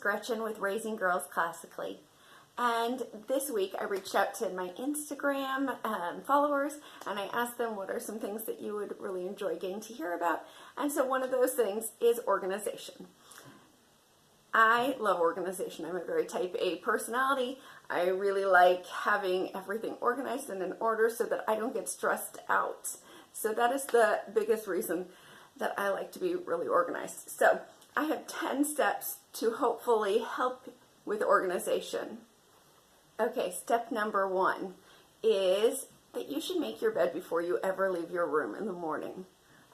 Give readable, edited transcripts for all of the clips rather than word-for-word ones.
Gretchen with Raising Girls Classically. And this week I reached out to my Instagram followers and I asked them what are some things that you would really enjoy getting to hear about. And so one of those things is organization. I love organization. I'm a very type A personality. I really like having everything organized and in order so that I don't get stressed out. So that is the biggest reason that I like to be really organized. So I have 10 steps to hopefully help with organization. Okay, step number 1 is that you should make your bed before you ever leave your room in the morning.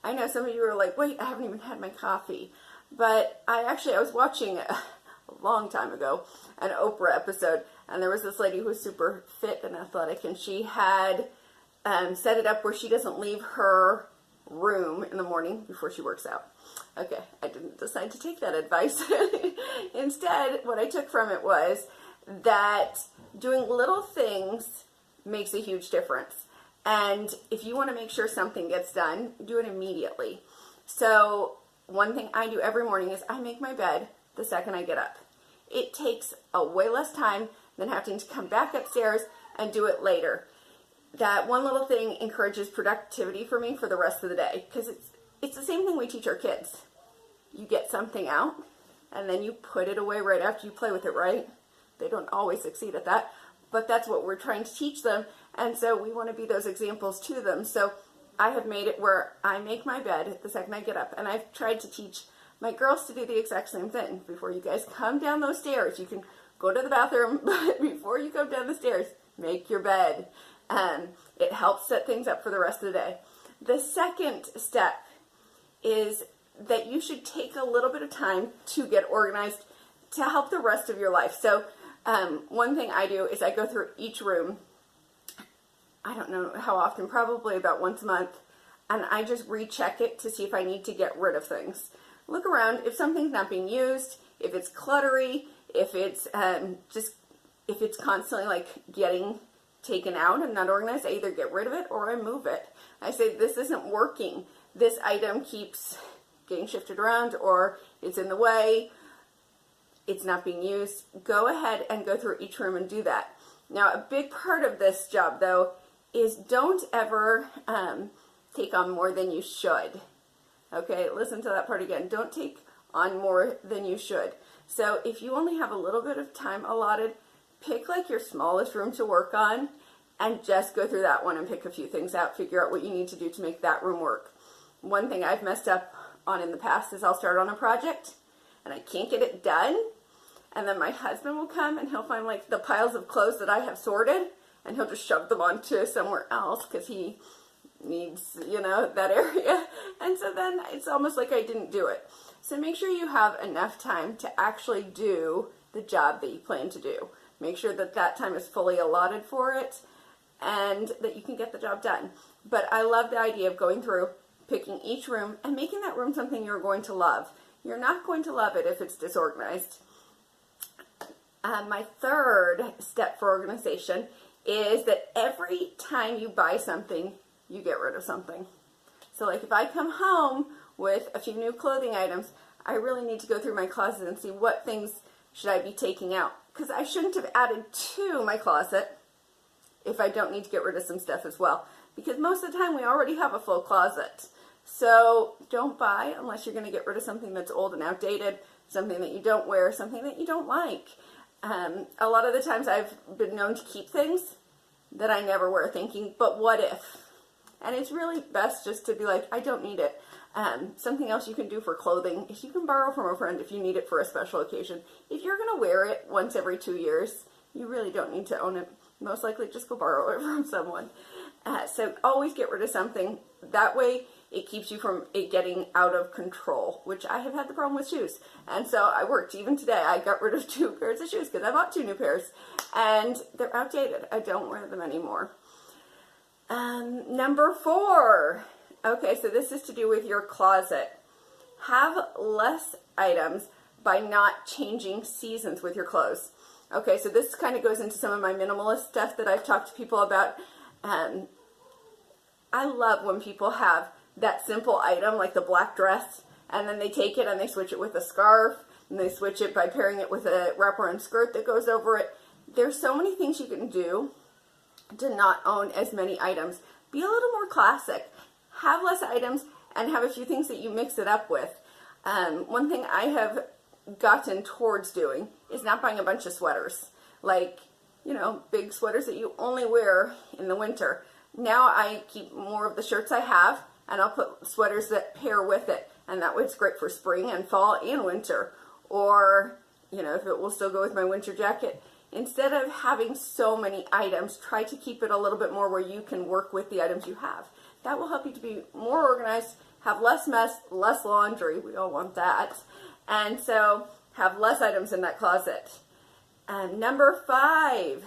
I know some of you are like, wait, I haven't even had my coffee. But I was watching a long time ago an Oprah episode, and there was this lady who was super fit and athletic, and she had set it up where she doesn't leave her room in the morning before she works out. Okay, I didn't decide to take that advice. Instead, what I took from it was that doing little things makes a huge difference. And if you want to make sure something gets done, do it immediately. So one thing I do every morning is I make my bed the second I get up. It takes a way less time than having to come back upstairs and do it later. That one little thing encourages productivity for me for the rest of the day, because it's the same thing we teach our kids. You get something out and then you put it away right after you play with it, right? They don't always succeed at that, but that's what we're trying to teach them, and so we want to be those examples to them. So I have made it where I make my bed the second I get up, and I've tried to teach my girls to do the exact same thing. Before you guys come down those stairs, you can go to the bathroom, but before you come down the stairs, make your bed. It helps set things up for the rest of the day. The second step is that you should take a little bit of time to get organized to help the rest of your life. So one thing I do is I go through each room, I don't know how often, probably about once a month, and I just recheck it to see if I need to get rid of things. Look around. If something's not being used, if it's cluttery, if it's if it's constantly like getting taken out and not organized, I either get rid of it or I move it. I say, this isn't working. This item keeps getting shifted around, or it's in the way, it's not being used. Go ahead and go through each room and do that. Now, a big part of this job, though, is don't ever take on more than you should. Okay, listen to that part again. Don't take on more than you should. So if you only have a little bit of time allotted, pick like your smallest room to work on and just go through that one and pick a few things out. Figure out what you need to do to make that room work. One thing I've messed up on in the past is I'll start on a project and I can't get it done. And then my husband will come and he'll find like the piles of clothes that I have sorted and he'll just shove them onto somewhere else because he needs, that area. And so then it's almost like I didn't do it. So make sure you have enough time to actually do the job that you plan to do. Make sure that that time is fully allotted for it and that you can get the job done. But I love the idea of going through, picking each room and making that room something you're going to love. You're not going to love it if it's disorganized. My third step for organization is that every time you buy something, you get rid of something. So like if I come home with a few new clothing items, I really need to go through my closet and see what things should I be taking out. Because I shouldn't have added to my closet if I don't need to get rid of some stuff as well. Because most of the time we already have a full closet. So don't buy unless you're going to get rid of something that's old and outdated, something that you don't wear, something that you don't like. A lot of the times I've been known to keep things that I never wear thinking, but what if? And it's really best just to be like, I don't need it. Something else you can do for clothing is you can borrow from a friend if you need it for a special occasion. If you're going to wear it once every 2 years, you really don't need to own it. Most likely just go borrow it from someone. So always get rid of something. That way it keeps you from it getting out of control, which I have had the problem with shoes. And so I worked. Even today, I got rid of 2 pairs of shoes because I bought 2 new pairs. And they're outdated. I don't wear them anymore. Number 4. Okay, so this is to do with your closet. Have less items by not changing seasons with your clothes. Okay, so this kind of goes into some of my minimalist stuff that I've talked to people about. I love when people have that simple item like the black dress and then they take it and they switch it with a scarf. and they switch it by pairing it with a wraparound skirt that goes over it. There's so many things you can do to not own as many items. Be a little more classic. Have less items and have a few things that you mix it up with. One thing I have gotten towards doing is not buying a bunch of sweaters. Like, you know, big sweaters that you only wear in the winter. Now I keep more of the shirts I have, and I'll put sweaters that pair with it. And that way it's great for spring and fall and winter. Or, you know, if it will still go with my winter jacket. Instead of having so many items, try to keep it a little bit more where you can work with the items you have. That will help you to be more organized, have less mess, less laundry. We all want that. And so have less items in that closet. And number 5,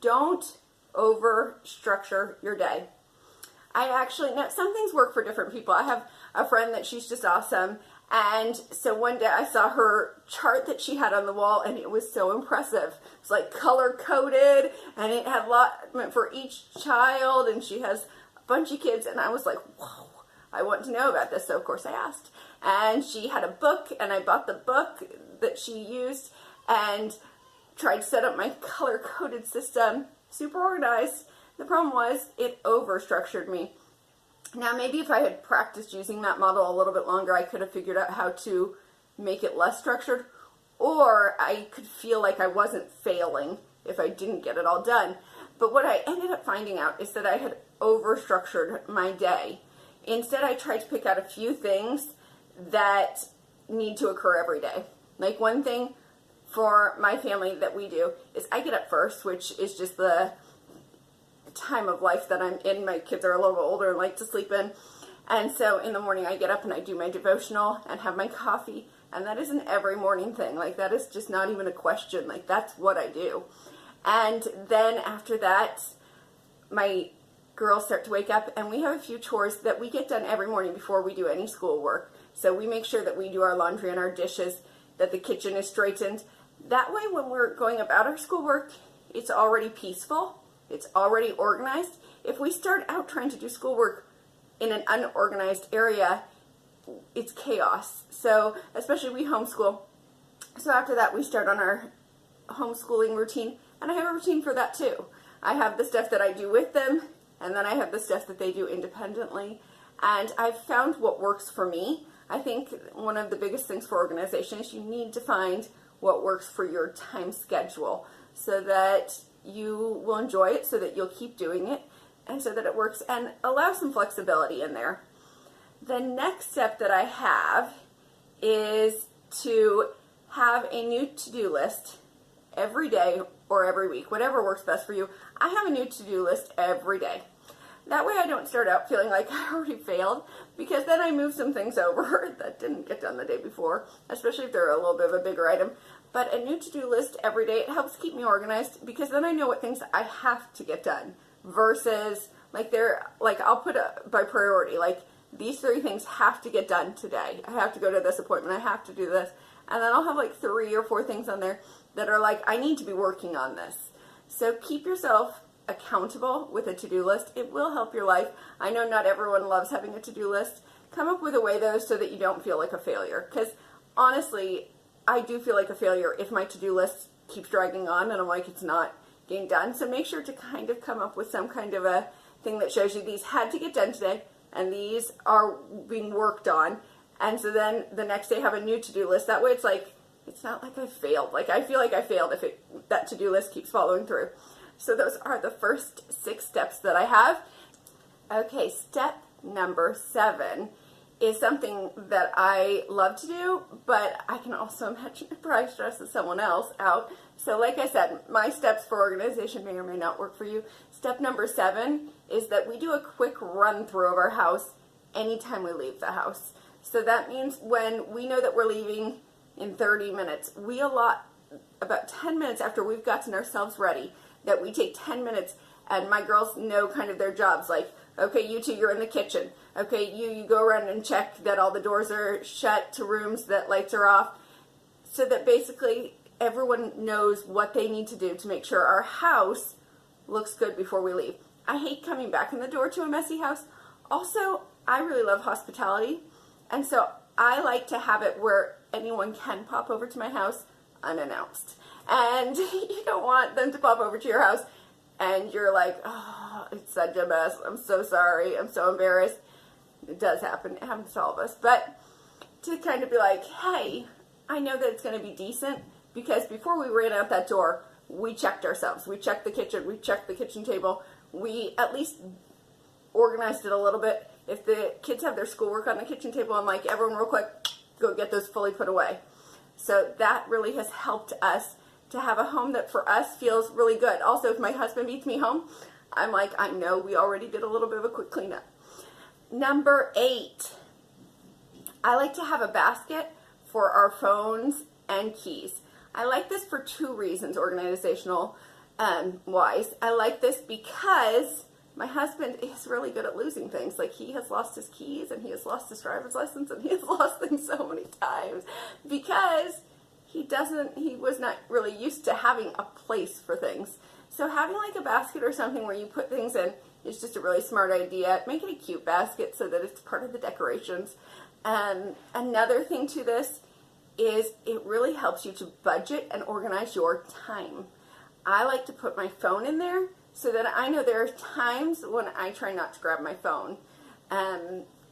don't over structure your day. Now some things work for different people. I have a friend that she's just awesome. And so one day I saw her chart that she had on the wall, and it was so impressive. It's like color coded, and it had allotment for each child, and she has a bunch of kids, and I was like, whoa, I want to know about this. So of course I asked. And she had a book, and I bought the book that she used and tried to set up my color coded system. Super organized. The problem was it over structured me. Now, maybe if I had practiced using that model a little bit longer, I could have figured out how to make it less structured, or I could feel like I wasn't failing if I didn't get it all done. But what I ended up finding out is that I had over-structured my day. Instead, I tried to pick out a few things that need to occur every day. Like one thing for my family that we do is I get up first, which is just the time of life that I'm in. My kids are a little bit older and like to sleep in, and so in the morning I get up and I do my devotional and have my coffee, and that is an every morning thing. Like, that is just not even a question. Like, that's what I do. And then after that, my girls start to wake up, and we have a few chores that we get done every morning before we do any school work. So we make sure that we do our laundry and our dishes, that the kitchen is straightened. That way when we're going about our schoolwork, it's already peaceful. It's already organized. If we start out trying to do schoolwork in an unorganized area, it's chaos. So, especially we homeschool. So after that, we start on our homeschooling routine, and I have a routine for that too. I have the stuff that I do with them, and then I have the stuff that they do independently. And I've found what works for me. I think one of the biggest things for organization is you need to find what works for your time schedule so that you will enjoy it, so that you'll keep doing it, and so that it works, and allow some flexibility in there. The next step that I have is to have a new to-do list every day or every week, whatever works best for you. I have a new to-do list every day. That way I don't start out feeling like I already failed, because then I move some things over that didn't get done the day before, especially if they're a little bit of a bigger item. But a new to-do list every day, it helps keep me organized, because then I know what things I have to get done versus I'll put it by priority. Like, these 3 things have to get done today. I have to go to this appointment. I have to do this. And then I'll have like 3 or 4 things on there that are like, I need to be working on this. So keep yourself accountable with a to-do list. It will help your life. I know not everyone loves having a to-do list. Come up with a way though so that you don't feel like a failure. Because honestly, I do feel like a failure if my to-do list keeps dragging on and I'm like, it's not getting done. So make sure to kind of come up with some kind of a thing that shows you these had to get done today and these are being worked on. And so then the next day have a new to-do list. That way it's like, it's not like I failed. Like, I feel like I failed if that to-do list keeps following through. So those are the first 6 steps that I have. Okay, step number 7 is something that I love to do, but I can also imagine it probably stresses someone else out. So like I said, my steps for organization may or may not work for you. Step number 7 is that we do a quick run through of our house anytime we leave the house. So that means when we know that we're leaving in 30 minutes, we allot about 10 minutes after we've gotten ourselves ready, that we take 10 minutes, and my girls know kind of their jobs, like, okay, you 2, you're in the kitchen. Okay, you go around and check that all the doors are shut to rooms, that lights are off, so that basically everyone knows what they need to do to make sure our house looks good before we leave. I hate coming back in the door to a messy house. Also, I really love hospitality, and so I like to have it where anyone can pop over to my house unannounced. And you don't want them to pop over to your house and you're like, oh, it's such a mess. I'm so sorry. I'm so embarrassed. It does happen. It happens to all of us. But to kind of be like, hey, I know that it's going to be decent, because before we ran out that door, we checked ourselves. We checked the kitchen. We checked the kitchen table. We at least organized it a little bit. If the kids have their schoolwork on the kitchen table, I'm like, everyone real quick, go get those fully put away. So that really has helped us to have a home that for us feels really good. Also, if my husband beats me home, I'm like, I know we already did a little bit of a quick cleanup. Number 8, I like to have a basket for our phones and keys. I like this for 2 reasons, organizational wise. I like this because my husband is really good at losing things. Like, he has lost his keys and he has lost his driver's license and he has lost things so many times because he was not really used to having a place for things. So having like a basket or something where you put things in is just a really smart idea. Make it a cute basket so that it's part of the decorations. Another thing to this is it really helps you to budget and organize your time. I like to put my phone in there so that I know there are times when I try not to grab my phone.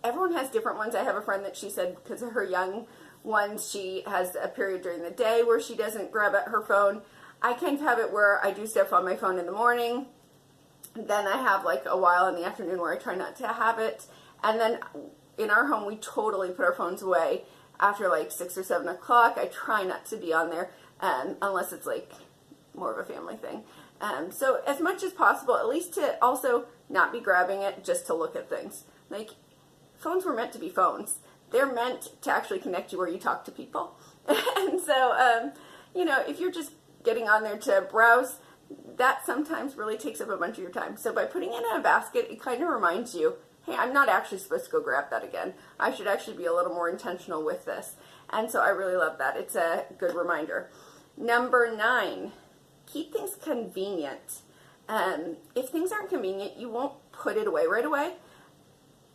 Everyone has different ones. I have a friend that she said because of her young ones, she has a period during the day where she doesn't grab at her phone. I kind of have it where I do stuff on my phone in the morning. Then I have like a while in the afternoon where I try not to have it. And then in our home, we totally put our phones away after like 6 or 7 o'clock. I try not to be on there unless it's like more of a family thing. So as much as possible, at least to also not be grabbing it just to look at things. Like, phones were meant to be phones. They're meant to actually connect you where you talk to people. And so, you know, if you're just getting on there to browse, that sometimes really takes up a bunch of your time. So by putting it in a basket, it kind of reminds you, hey, I'm not actually supposed to go grab that again. I should actually be a little more intentional with this. And so I really love that. It's a good reminder. Number 9, keep things convenient. If things aren't convenient, you won't put it away right away.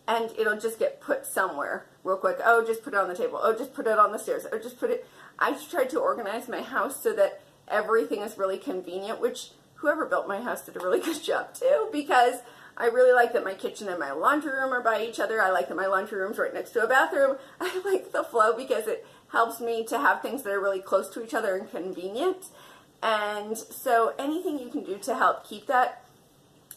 And it'll just get put somewhere real quick. Oh, just put it on the table. Oh, just put it on the stairs. Or just put it. I've tried to organize my house so that everything is really convenient, which whoever built my house did a really good job too, because I really like that my kitchen and my laundry room are by each other. I like that my laundry room's right next to a bathroom. I like the flow because it helps me to have things that are really close to each other and convenient. And so anything you can do to help keep that.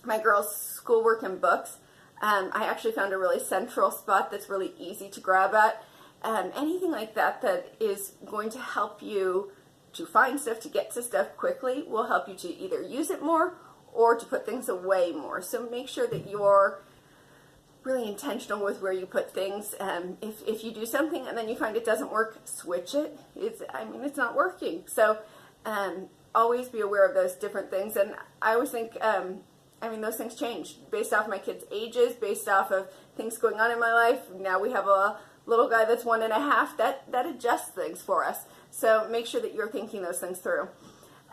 My girls' schoolwork and books, I actually found a really central spot that's really easy to grab at. Anything like that that is going to help you to find stuff, to get to stuff quickly, will help you to either use it more or to put things away more. So make sure that you're really intentional with where you put things. If you do something and then you find it doesn't work, switch it. It's not working. So always be aware of those different things. And I always think, those things change based off my kids' ages, based off of things going on in my life. Now we have a little guy that's 1.5. That adjusts things for us. So make sure that you're thinking those things through.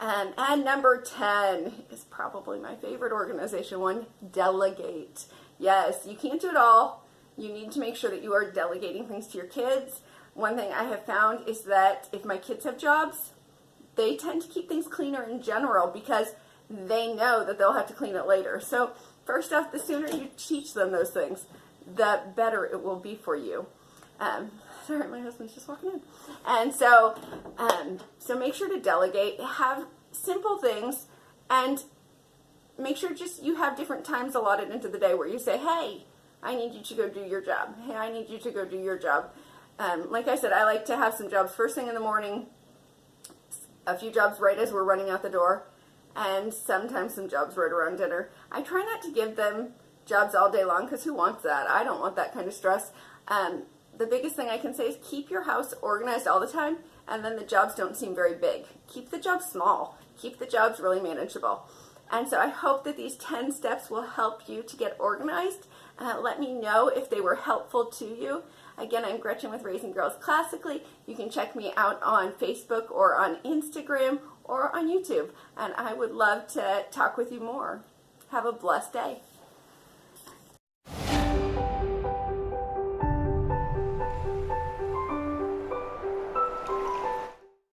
And number 10 is probably my favorite organization one, delegate. Yes, you can't do it all. You need to make sure that you are delegating things to your kids. One thing I have found is that if my kids have jobs, they tend to keep things cleaner in general because they know that they'll have to clean it later. So first off, the sooner you teach them those things, the better it will be for you. Sorry, my husband's just walking in. And so, so make sure to delegate, have simple things, and make sure just you have different times allotted into the day where you say, hey, I need you to go do your job. Hey, I need you to go do your job. Like I said, I like to have some jobs first thing in the morning, a few jobs right as we're running out the door, and sometimes some jobs right around dinner. I try not to give them jobs all day long because who wants that? I don't want that kind of stress. The biggest thing I can say is keep your house organized all the time, and then the jobs don't seem very big. Keep the jobs small. Keep the jobs really manageable. And so I hope that these 10 steps will help you to get organized. Let me know if they were helpful to you. Again, I'm Gretchen with Raising Girls Classically. You can check me out on Facebook or on Instagram or on YouTube. And I would love to talk with you more. Have a blessed day.